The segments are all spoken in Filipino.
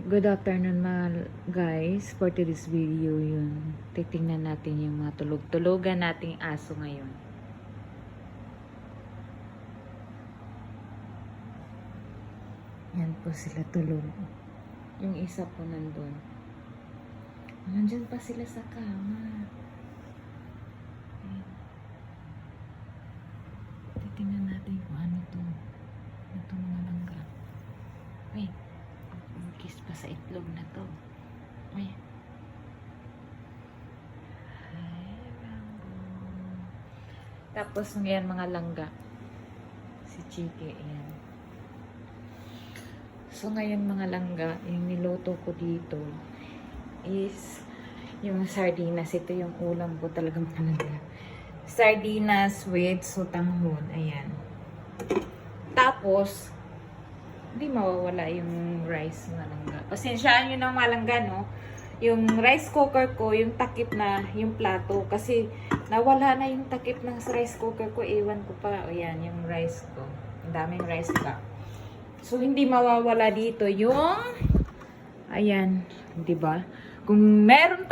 Good afternoon mga guys. For today's video yun, titingnan natin yung mga tulog-tulogan nating aso ngayon. Yan po sila tulog. Yung isa po nandun. Nandyan pa sila sa kama. Ayan. Titingnan natin kung ano to. Ito mga langga. Wait. Kiss pa sa itlog na to. Ay. Tapos ngayon mga langga. Si Chiki, ayan. So ngayon mga langga, yung niluto ko dito is yung sardinas. Ito yung ulam ko talagang talaga. Sardinas with sotanghon. Ayan. Tapos, hindi mawawala yung rice mga langga. Pasensyaan nyo ng malangga, no? Yung rice cooker ko, yung takip na, yung plato. Kasi nawala na yung takip ng rice cooker ko. Ewan ko pa. Ayan, yung rice ko. Ang daming rice ka. So, hindi mawawala dito yung, ayan, di ba? Kung meron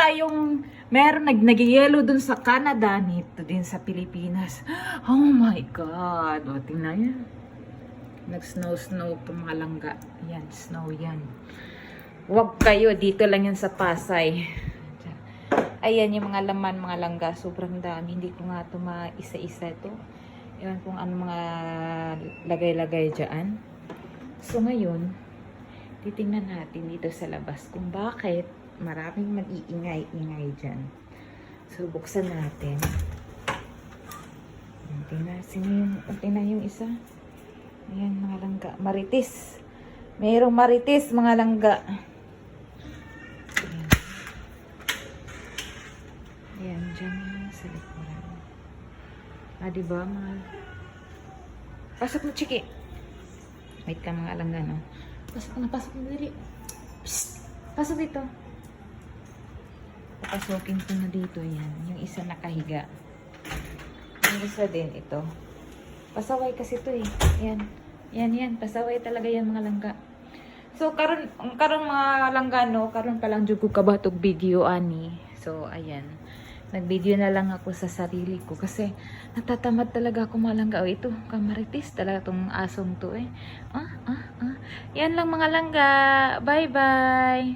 nag-yellow dun sa Canada, nito din sa Pilipinas. Oh my God! O, tingnan yan. Nag-snow po mga langga. Yan, snow yan. Huwag kayo, dito lang yan sa Pasay. Ayan yung mga laman, mga langga. Sobrang dami. Hindi ko nga ito maisa-isa ito. Ewan kung ano mga lagay-lagay dyan. So ngayon, titingnan natin dito sa labas kung bakit maraming mag-iingay-ingay dyan. So buksan natin. Tingnan yung isa. Ayan mga langga. Marites. Mayroong marites mga langga. Ayan. Ayan, dyan sa likuran. Diba mga... Pasok mo, Chiki. Wait ka mga langga, no? Pasok na dali. Psst! Pasok dito. Papasukin ko na dito, yan. Yung isa nakahiga. Yung isa din, ito. Pasaway kasi ito eh. Yan. Pasaway talaga yan mga langga. So, karon mga langga, no? Karon pa lang dyan ko kabatog video, ani. So, ayan. Nag-video na lang ako sa sarili ko. Kasi, natatamad talaga ako mga langga. O, ito, kamaritis talaga tong asong to eh. Yan lang mga langga. Bye-bye!